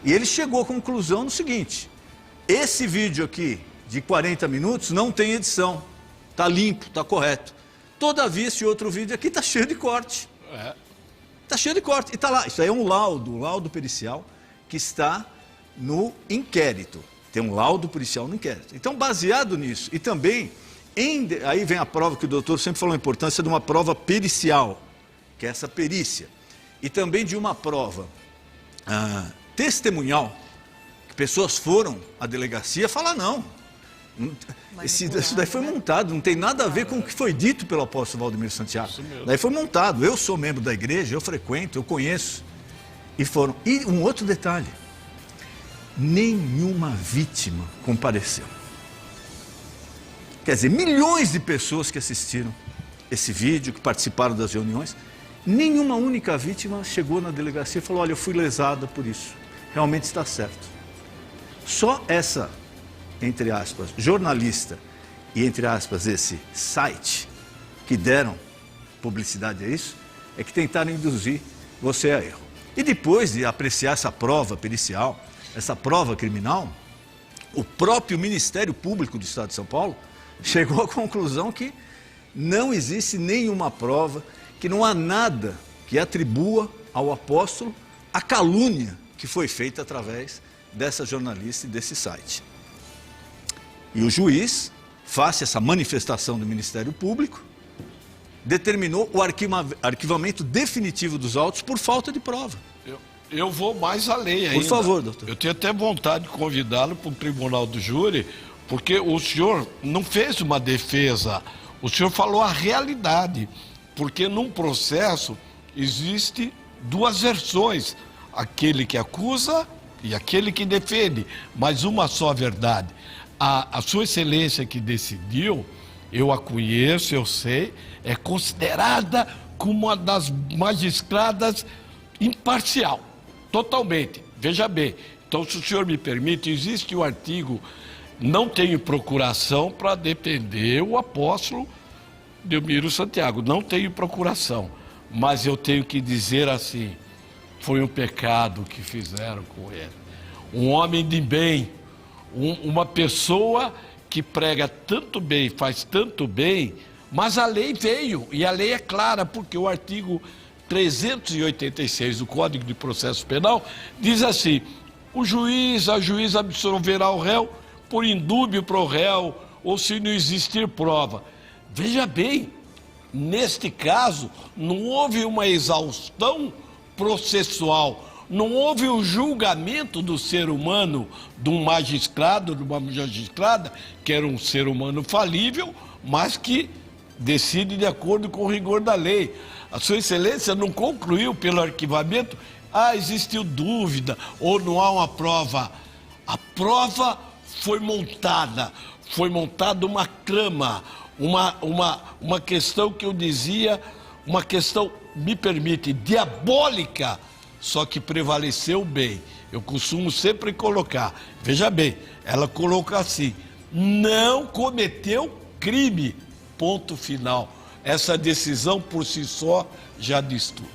E ele chegou à conclusão no seguinte: esse vídeo aqui, de 40 minutos, não tem edição. Está limpo, está correto. Todavia, esse outro vídeo aqui está cheio de corte. Está cheio de corte. E está lá. Isso aí é um laudo pericial que está no inquérito. Tem um laudo policial no inquérito. Então, baseado nisso, e também, aí vem a prova que o doutor sempre falou a importância de uma prova pericial, que é essa perícia. E também de uma prova testemunhal, que pessoas foram à delegacia falar, não, isso daí foi montado, não tem nada a ver com o que foi dito pelo apóstolo Valdemiro Santiago. Daí foi montado, eu sou membro da igreja, eu frequento, eu conheço. E foram. E um outro detalhe, nenhuma vítima compareceu. Quer dizer, milhões de pessoas que assistiram esse vídeo, que participaram das reuniões, nenhuma única vítima chegou na delegacia e falou, olha, eu fui lesada por isso, realmente está certo. Só essa, entre aspas, jornalista e, entre aspas, esse site que deram publicidade a isso, é que tentaram induzir você a erro. E depois de apreciar essa prova pericial, essa prova criminal, o próprio Ministério Público do Estado de São Paulo chegou à conclusão que não existe nenhuma prova, que não há nada que atribua ao apóstolo a calúnia que foi feita através dessa jornalista e desse site. E o juiz, face a essa manifestação do Ministério Público, determinou o arquivamento definitivo dos autos por falta de prova. Eu vou mais além ainda. Por favor, doutor. Eu tenho até vontade de convidá-lo para o tribunal do júri, porque o senhor não fez uma defesa, o senhor falou a realidade, porque num processo existe duas versões, aquele que acusa e aquele que defende, mas uma só verdade. A sua excelência que decidiu, eu a conheço, eu sei, é considerada como uma das magistradas imparcial, totalmente. Veja bem, então se o senhor me permite, existe o artigo, não tenho procuração para defender o apóstolo Delmiro Santiago, não tenho procuração, mas eu tenho que dizer assim, foi um pecado que fizeram com ele. Um homem de bem, uma pessoa que prega tanto bem, faz tanto bem, mas a lei veio, e a lei é clara, porque o artigo 386 do Código de Processo Penal diz assim, a juiz absolverá o réu por indúbio pro réu, ou se não existir prova. Veja bem, neste caso, não houve uma exaustão processual, não houve o julgamento do ser humano, de um magistrado, de uma magistrada, que era um ser humano falível, mas que decide de acordo com o rigor da lei. A sua excelência não concluiu pelo arquivamento, existiu dúvida, ou não há uma prova. A prova foi montada uma trama, uma questão que eu dizia, uma questão, me permite, diabólica, só que prevaleceu bem. Eu costumo sempre colocar, veja bem, ela coloca assim, não cometeu crime, ponto final. Essa decisão por si só já diz tudo.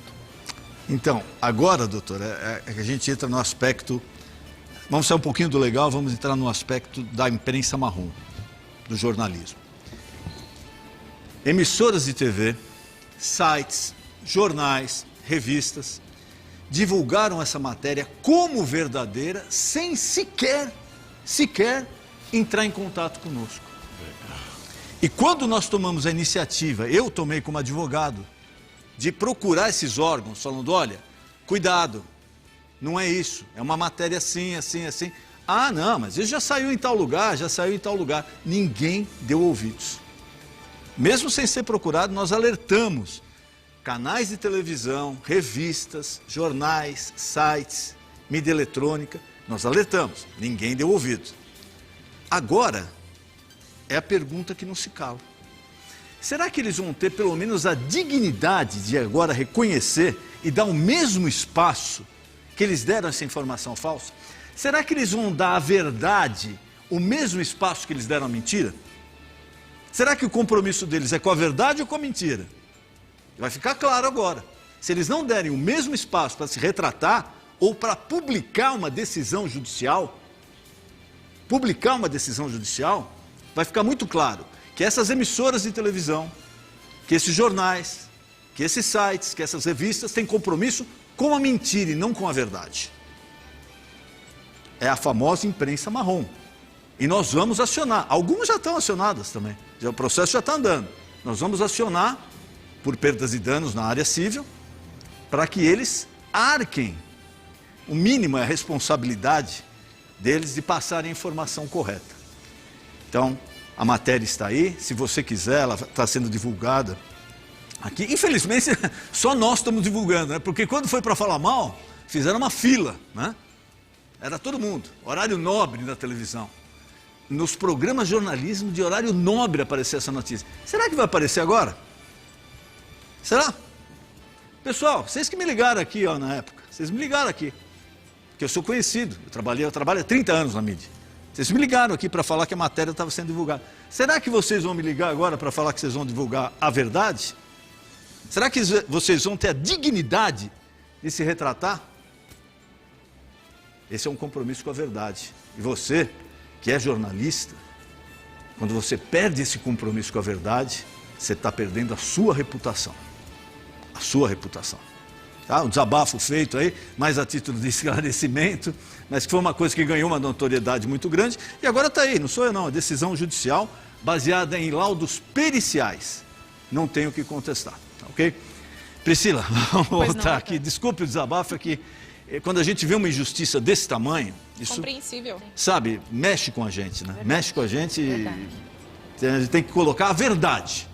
Então, agora, doutor, a gente entra no aspecto, vamos sair um pouquinho do legal, vamos entrar no aspecto da imprensa marrom, do jornalismo. Emissoras de TV, sites, jornais, revistas, divulgaram essa matéria como verdadeira, sem sequer entrar em contato conosco. E quando nós tomamos a iniciativa, eu tomei como advogado, de procurar esses órgãos, falando, olha, cuidado, não é isso, é uma matéria assim, assim, assim. Não, mas ele já saiu em tal lugar, Ninguém deu ouvidos. Mesmo sem ser procurado, nós alertamos canais de televisão, revistas, jornais, sites, mídia eletrônica, nós alertamos, ninguém deu ouvidos. Agora, é a pergunta que não se cala. será que eles vão ter pelo menos a dignidade de agora reconhecer e dar o mesmo espaço que eles deram a essa informação falsa? Será que eles vão dar à verdade o mesmo espaço que eles deram à mentira? Será que o compromisso deles é com a verdade ou com a mentira? Vai ficar claro agora. Se eles não derem o mesmo espaço para se retratar ou para publicar uma decisão judicial, vai ficar muito claro que essas emissoras de televisão, que esses jornais, que esses sites, que essas revistas têm compromisso com a mentira e não com a verdade. É a famosa imprensa marrom. E nós vamos acionar. Algumas já estão acionadas também. O processo já está andando. Nós vamos acionar por perdas e danos na área civil para que eles arquem. O mínimo é a responsabilidade deles de passarem a informação correta. Então, a matéria está aí. Se você quiser, ela está sendo divulgada aqui. Infelizmente, só nós estamos divulgando, né? Porque quando foi para falar mal, fizeram uma fila, né? Era todo mundo, horário nobre da televisão. Nos programas de jornalismo de horário nobre aparecer essa notícia. Será que vai aparecer agora? Será? Pessoal, vocês que me ligaram aqui, ó, na época, vocês me ligaram aqui, que eu sou conhecido, eu trabalho há 30 anos na mídia. Vocês me ligaram aqui para falar que a matéria estava sendo divulgada. Será que vocês vão me ligar agora para falar que vocês vão divulgar a verdade? Será que vocês vão ter a dignidade de se retratar? Esse é um compromisso com a verdade. E você, que é jornalista, quando você perde esse compromisso com a verdade, você está perdendo a sua reputação. A sua reputação. Tá? Um desabafo feito aí, mais a título de esclarecimento, mas que foi uma coisa que ganhou uma notoriedade muito grande. E agora está aí, não sou eu não, a decisão judicial baseada em laudos periciais. Não tenho o que contestar, tá, ok? Priscila, vamos voltar aqui. Desculpe o desabafo, é que quando a gente vê uma injustiça desse tamanho, isso, compreensível, sabe, mexe com a gente, né? Verdade. Mexe com a gente e a gente tem que colocar a verdade.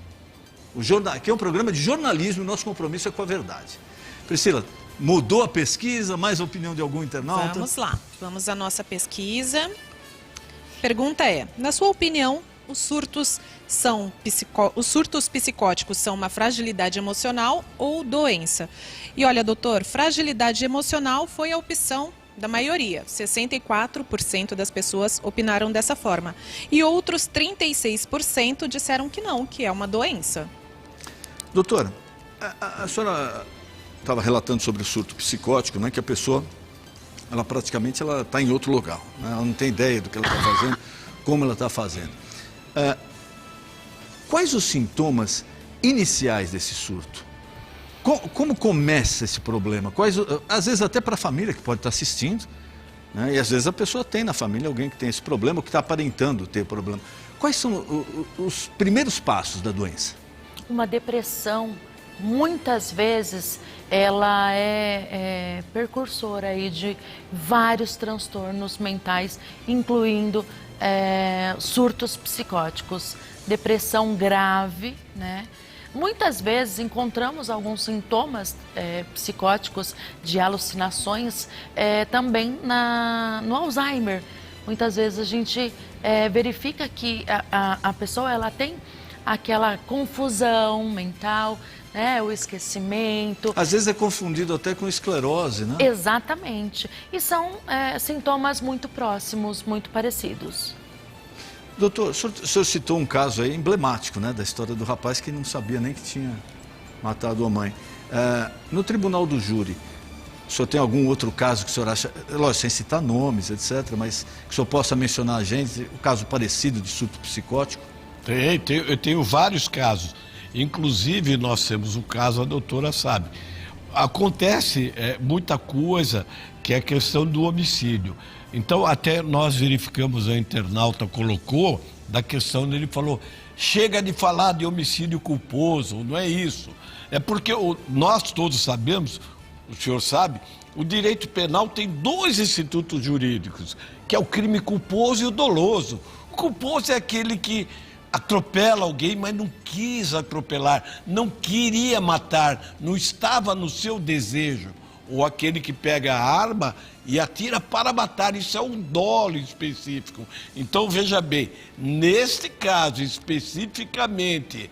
Aqui é um programa de jornalismo e nosso compromisso é com a verdade. Priscila, mudou a pesquisa? Mais a opinião de algum internauta? Vamos lá, vamos à nossa pesquisa. Pergunta é, na sua opinião, os surtos psicóticos são uma fragilidade emocional ou doença? E olha, doutor, fragilidade emocional foi a opção da maioria. 64% das pessoas opinaram dessa forma. E outros 36% disseram que não, que é uma doença. Doutora, a senhora estava relatando sobre o surto psicótico, né, que a pessoa, ela praticamente está em outro local. Né, ela não tem ideia do que ela está fazendo, como ela está fazendo. Quais os sintomas iniciais desse surto? Como começa esse problema? Às vezes até para a família que pode estar assistindo, né? E às vezes a pessoa tem na família alguém que tem esse problema, ou que está aparentando ter problema. Quais são os primeiros passos da doença? Uma depressão, muitas vezes, ela é precursora aí de vários transtornos mentais, incluindo surtos psicóticos, depressão grave, né? Muitas vezes encontramos alguns sintomas psicóticos de alucinações também no Alzheimer. Muitas vezes a gente verifica que a pessoa ela tem aquela confusão mental, né, o esquecimento. Às vezes é confundido até com esclerose, né? Exatamente. E são sintomas muito próximos, muito parecidos. Doutor, o senhor citou um caso aí emblemático, né, da história do rapaz que não sabia nem que tinha matado a mãe. No tribunal do júri, o senhor tem algum outro caso que o senhor acha, lógico, sem citar nomes, etc., mas que o senhor possa mencionar a gente, um caso parecido de surto psicótico? Eu tenho vários casos. Inclusive, nós temos um caso, a doutora sabe. Acontece muita coisa que é a questão do homicídio. Então, até nós verificamos, a internauta colocou, da questão dele falou, chega de falar de homicídio culposo, não é isso. É porque nós todos sabemos, o senhor sabe, o direito penal tem dois institutos jurídicos, que é o crime culposo e o doloso. O culposo é aquele que atropela alguém, mas não quis atropelar, não queria matar, não estava no seu desejo. Ou aquele que pega a arma e atira para matar, isso é um dolo específico. Então, veja bem, neste caso especificamente,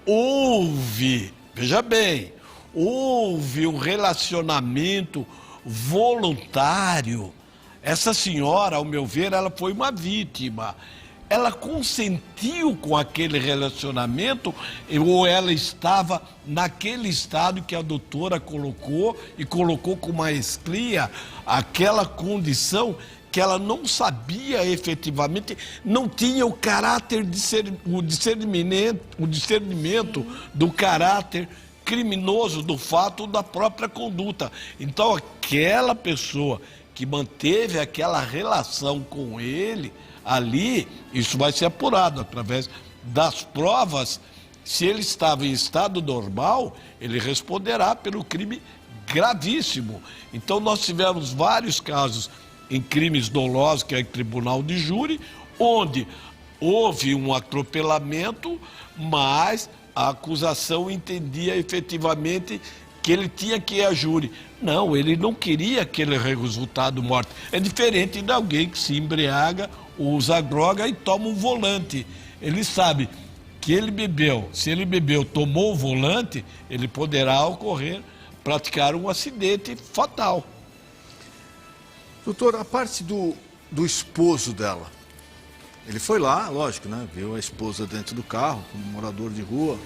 houve, veja bem, houve um relacionamento voluntário. Essa senhora, ao meu ver, ela foi uma vítima. Ela consentiu com aquele relacionamento ou ela estava naquele estado que a doutora colocou e colocou com maestria aquela condição que ela não sabia efetivamente, não tinha o caráter o discernimento do caráter criminoso do fato da própria conduta. Então aquela pessoa que manteve aquela relação com ele ali, isso vai ser apurado através das provas. Se ele estava em estado normal, ele responderá pelo crime gravíssimo. Então nós tivemos vários casos em crimes dolosos, que é em tribunal de júri, onde houve um atropelamento, mas a acusação entendia efetivamente que ele tinha que ir a júri. Não, ele não queria aquele resultado morte. É diferente de alguém que se embriaga, usa droga e toma um volante. Ele sabe que ele bebeu, se ele bebeu, tomou o volante, ele poderá praticar um acidente fatal. Doutor, a parte do esposo dela, ele foi lá, lógico, né? Viu a esposa dentro do carro, como morador de rua,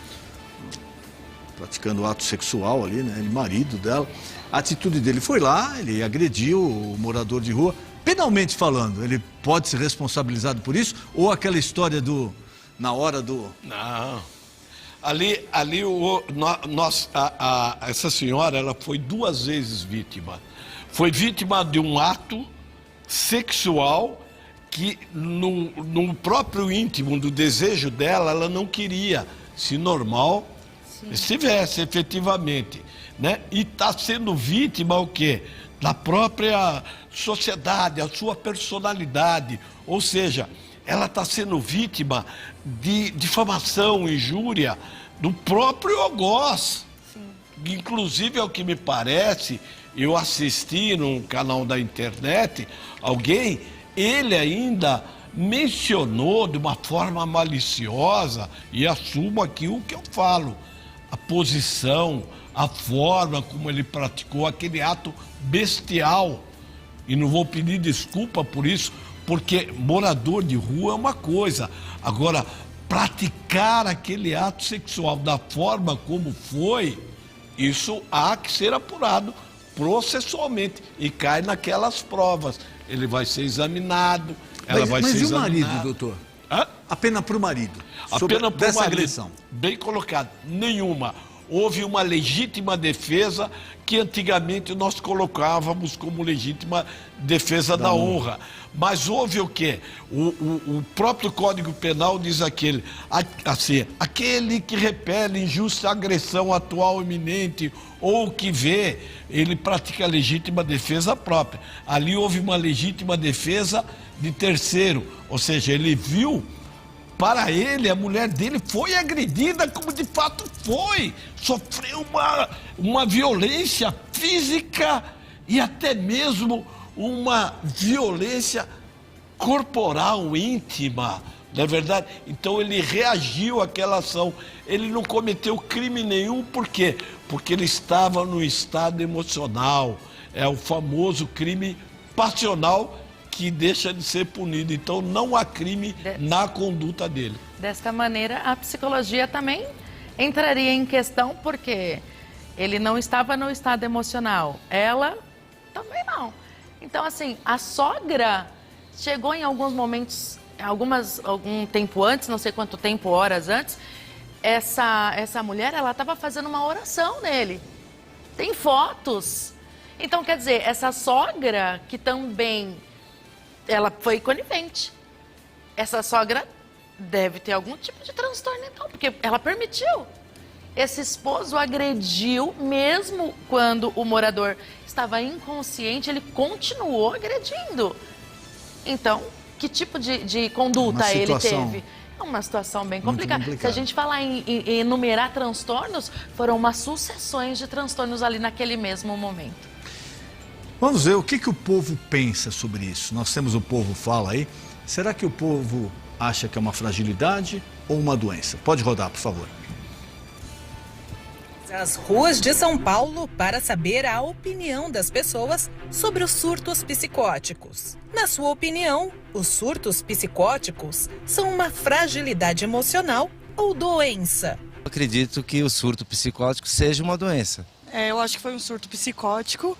praticando ato sexual ali, né? Ele, marido dela. A atitude dele foi lá, ele agrediu o morador de rua. Penalmente falando, ele pode ser responsabilizado por isso? Ou aquela história na hora do... Não. Essa senhora, ela foi 2 vezes vítima. Foi vítima de um ato sexual que no próprio íntimo do desejo dela, ela não queria, se normal estivesse efetivamente, né? E está sendo vítima o quê? Da própria sociedade, a sua personalidade, ou seja, ela está sendo vítima de difamação, injúria do próprio algoz. Inclusive, ao que me parece, eu assisti num canal da internet, ele ainda mencionou de uma forma maliciosa, e assumo aqui o que eu falo, a posição, a forma como ele praticou aquele ato bestial. E não vou pedir desculpa por isso, porque morador de rua é uma coisa. Agora, praticar aquele ato sexual da forma como foi, isso há que ser apurado processualmente e cai naquelas provas. Ele vai ser examinado, ela vai ser examinada. Mas e o marido, doutor? Hã? A pena para o marido. A pena para o marido, agressão. bem colocado, nenhuma. Houve uma legítima defesa que antigamente nós colocávamos como legítima defesa da honra. Mas houve o quê? O próprio Código Penal diz assim, aquele que repele injusta agressão atual iminente ou que vê, ele pratica legítima defesa própria. Ali houve uma legítima defesa de terceiro, ou seja, ele viu. Para ele, a mulher dele foi agredida como de fato foi. Sofreu uma violência física e até mesmo uma violência corporal íntima, não é verdade? Então ele reagiu àquela ação. Ele não cometeu crime nenhum, por quê? Porque ele estava no estado emocional. É o famoso crime passional que deixa de ser punido. Então não há crime na conduta dele. Desta maneira, a psicologia também entraria em questão, porque ele não estava no estado emocional, ela também não. Então, assim, a sogra chegou em alguns momentos, algum tempo antes, não sei quanto tempo, horas antes, essa mulher, ela estava fazendo uma oração nele. Tem fotos. Então, quer dizer, essa sogra que também... ela foi conivente. Essa sogra deve ter algum tipo de transtorno, então, porque ela permitiu. Esse esposo agrediu, mesmo quando o morador estava inconsciente, ele continuou agredindo. Então, que tipo de conduta ele teve? É uma situação bem complicada. Se a gente falar em enumerar transtornos, foram umas sucessões de transtornos ali naquele mesmo momento. Vamos ver o que o povo pensa sobre isso. Nós temos o Povo Fala aí. Será que o povo acha que é uma fragilidade ou uma doença? Pode rodar, por favor. As ruas de São Paulo para saber a opinião das pessoas sobre os surtos psicóticos. Na sua opinião, os surtos psicóticos são uma fragilidade emocional ou doença? Eu acredito que o surto psicótico seja uma doença. Eu acho que foi um surto psicótico,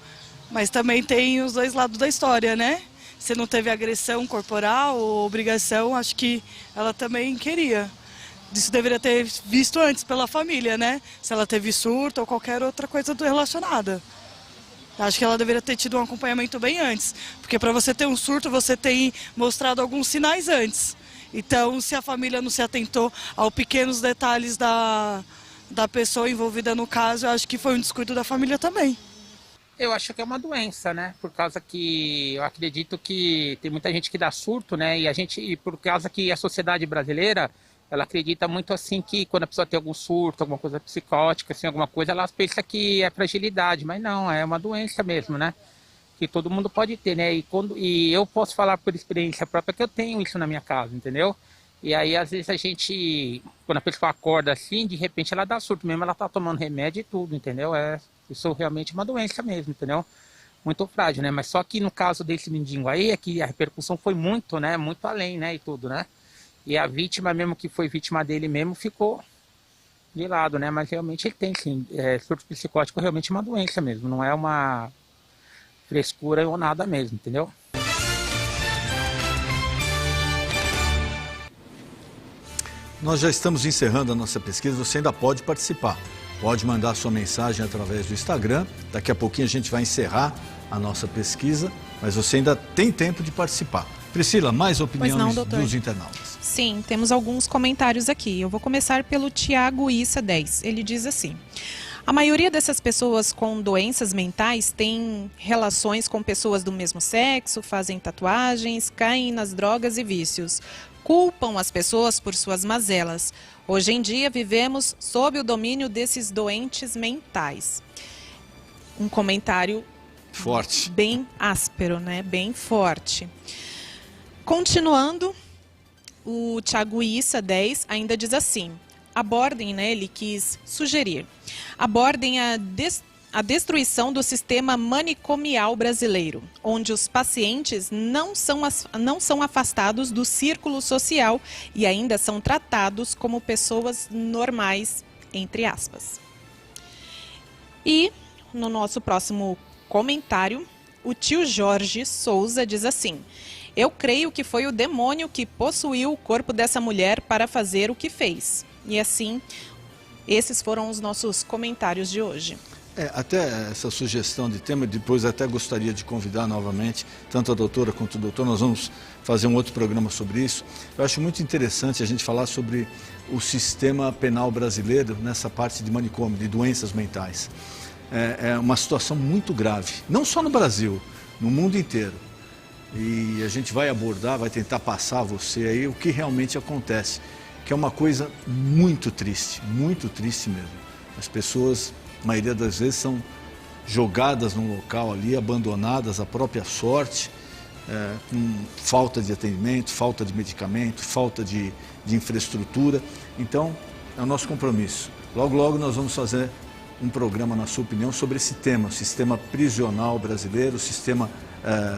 mas também tem os dois lados da história, né? Se não teve agressão corporal ou obrigação, acho que ela também queria. Isso deveria ter visto antes pela família, né? Se ela teve surto ou qualquer outra coisa relacionada. Acho que ela deveria ter tido um acompanhamento bem antes. Porque para você ter um surto, você tem mostrado alguns sinais antes. Então, se a família não se atentou aos pequenos detalhes da pessoa envolvida no caso, eu acho que foi um descuido da família também. Eu acho que é uma doença, né? Por causa que eu acredito que tem muita gente que dá surto, né? E por causa que a sociedade brasileira, ela acredita muito assim que quando a pessoa tem algum surto, alguma coisa psicótica, assim, alguma coisa, ela pensa que é fragilidade, mas não, é uma doença mesmo, né? Que todo mundo pode ter, né? E eu posso falar por experiência própria que eu tenho isso na minha casa, entendeu? E aí, às vezes, quando a pessoa acorda assim, de repente ela dá surto mesmo, ela tá tomando remédio e tudo, entendeu? Isso realmente é uma doença mesmo, entendeu? Muito frágil, né? Mas só que no caso desse mendigo aí, é que a repercussão foi muito, né? Muito além, né? E tudo, né? E a vítima mesmo, que foi vítima dele mesmo, ficou de lado, né? Mas realmente ele tem, sim. Surto psicótico é realmente uma doença mesmo, não é uma frescura ou nada mesmo, entendeu? Nós já estamos encerrando a nossa pesquisa, você ainda pode participar. Pode mandar sua mensagem através do Instagram. Daqui a pouquinho a gente vai encerrar a nossa pesquisa, mas você ainda tem tempo de participar. Priscila, mais opiniões dos internautas? Sim, temos alguns comentários aqui. Eu vou começar pelo Tiago Issa 10. Ele diz assim: a maioria dessas pessoas com doenças mentais tem relações com pessoas do mesmo sexo, fazem tatuagens, caem nas drogas e vícios. Culpam as pessoas por suas mazelas. Hoje em dia vivemos sob o domínio desses doentes mentais. Um comentário forte, bem áspero, né? Bem forte. Continuando, o Thiago Issa 10 ainda diz assim: abordem, né? Ele quis sugerir, abordem a destruição do sistema manicomial brasileiro, onde os pacientes não são afastados do círculo social e ainda são tratados como pessoas normais, entre aspas. E no nosso próximo comentário, o tio Jorge Souza diz assim: eu creio que foi o demônio que possuiu o corpo dessa mulher para fazer o que fez. E assim, esses foram os nossos comentários de hoje. Até essa sugestão de tema, depois até gostaria de convidar novamente, tanto a doutora quanto o doutor, nós vamos fazer um outro programa sobre isso. Eu acho muito interessante a gente falar sobre o sistema penal brasileiro nessa parte de manicômio, de doenças mentais. É uma situação muito grave, não só no Brasil, no mundo inteiro. E a gente vai abordar, vai tentar passar a você aí o que realmente acontece, que é uma coisa muito triste mesmo. As pessoas, a maioria das vezes, são jogadas num local ali, abandonadas à própria sorte, com falta de atendimento, falta de medicamento, falta de infraestrutura. Então, é o nosso compromisso. Logo, logo nós vamos fazer um programa, na sua opinião, sobre esse tema, o sistema prisional brasileiro, o sistema,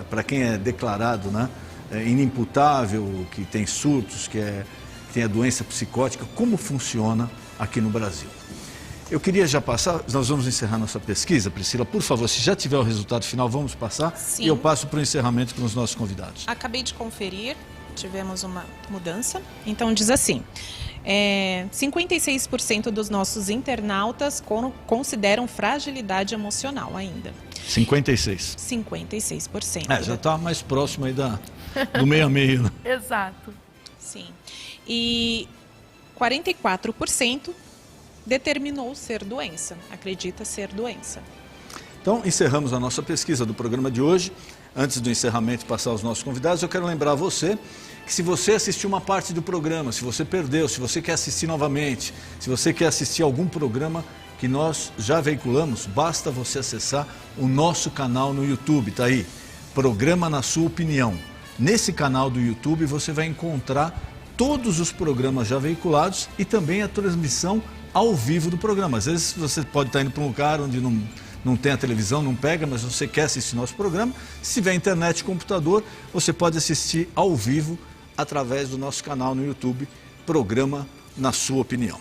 para quem é declarado, né, inimputável, que tem surtos, que tem a doença psicótica, como funciona aqui no Brasil. Eu queria já passar, nós vamos encerrar nossa pesquisa, Priscila, por favor, se já tiver o resultado final, vamos passar. Sim. E eu passo para o encerramento com os nossos convidados. Acabei de conferir, tivemos uma mudança, então diz assim: 56% dos nossos internautas consideram fragilidade emocional ainda. 56%. 56%. Já está mais próximo aí do meio a meio. Né? Exato. Sim. E 44% determinou ser doença, acredita ser doença. Então, encerramos a nossa pesquisa do programa de hoje. Antes do encerramento e passar aos nossos convidados, eu quero lembrar a você que se você assistiu uma parte do programa, se você perdeu, se você quer assistir novamente, se você quer assistir algum programa que nós já veiculamos, basta você acessar o nosso canal no YouTube, tá aí, Programa na Sua Opinião. Nesse canal do YouTube você vai encontrar todos os programas já veiculados e também a transmissão ao vivo do programa. Às vezes você pode estar indo para um lugar onde não tem a televisão, não pega, mas você quer assistir nosso programa. Se tiver internet e computador, você pode assistir ao vivo através do nosso canal no YouTube, Programa Na Sua Opinião.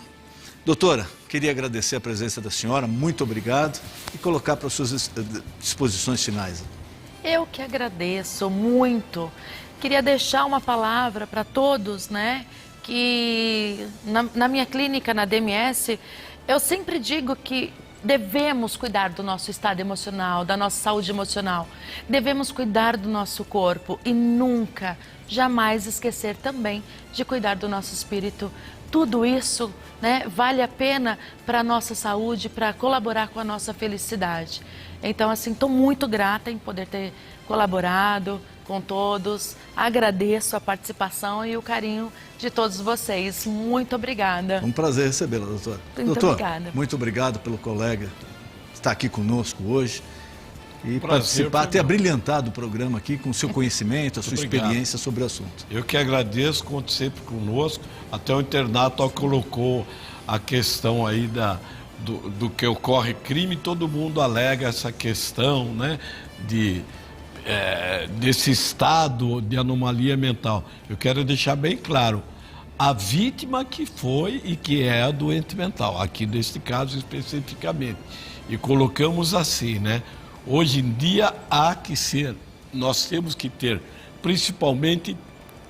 Doutora, queria agradecer a presença da senhora, muito obrigado, e colocar para as suas disposições finais. Eu que agradeço muito. Queria deixar uma palavra para todos, né? Que na minha clínica, na DMS, eu sempre digo que devemos cuidar do nosso estado emocional, da nossa saúde emocional. Devemos cuidar do nosso corpo e nunca, jamais esquecer também de cuidar do nosso espírito. Tudo isso, né, vale a pena para a nossa saúde, para colaborar com a nossa felicidade. Então, assim, estou muito grata em poder ter colaborado com todos. Agradeço a participação e o carinho de todos vocês. Muito obrigada. É um prazer recebê-la, doutora. Muito obrigada. Muito obrigado pelo colega estar aqui conosco hoje e participar, ter abrilhantado o programa aqui com o seu conhecimento, a sua experiência sobre o assunto. Eu que agradeço, conte sempre conosco. Até o internato colocou a questão aí do que ocorre crime, todo mundo alega essa questão, né, desse estado de anomalia mental. Eu quero deixar bem claro, a vítima que foi e que é a doente mental, aqui neste caso especificamente. E colocamos assim, né? Hoje em dia nós temos que ter principalmente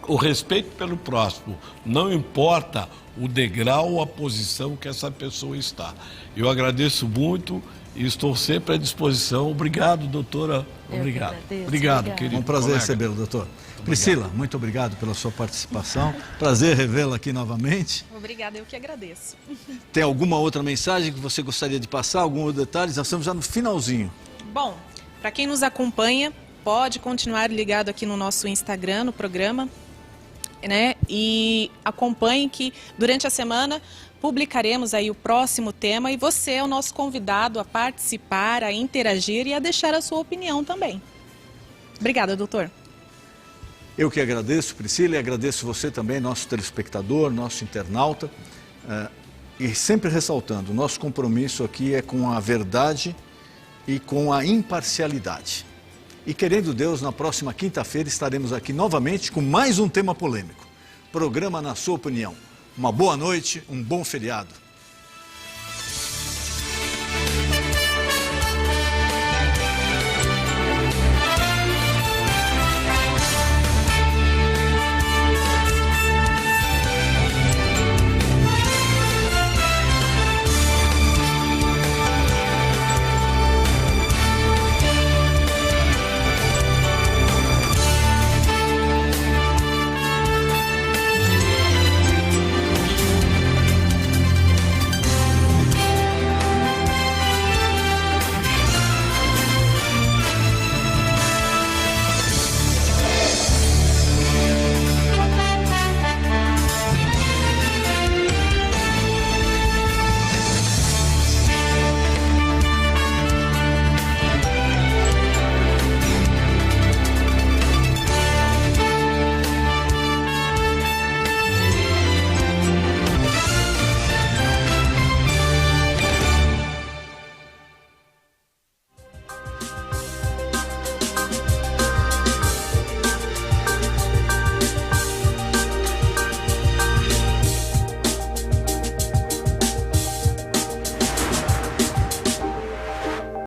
o respeito pelo próximo, não importa o degrau ou a posição que essa pessoa está. Eu agradeço muito e estou sempre à disposição. Obrigado, doutora. Obrigado. Obrigado, querido. É um prazer recebê-lo, doutor. Priscila, muito obrigado pela sua participação. Prazer revê-la aqui novamente. Obrigada, eu que agradeço. Tem alguma outra mensagem que você gostaria de passar? Algum outro detalhe? Nós estamos já no finalzinho. Bom, para quem nos acompanha, pode continuar ligado aqui no nosso Instagram, no programa, né? E acompanhe que durante a semana publicaremos aí o próximo tema e você é o nosso convidado a participar, a interagir e a deixar a sua opinião também. Obrigada, doutor. Eu que agradeço, Priscila, e agradeço você também, nosso telespectador, nosso internauta. E sempre ressaltando, o nosso compromisso aqui é com a verdade e com a imparcialidade. E querendo Deus, na próxima quinta-feira estaremos aqui novamente com mais um tema polêmico. Programa Na Sua Opinião. Uma boa noite, um bom feriado.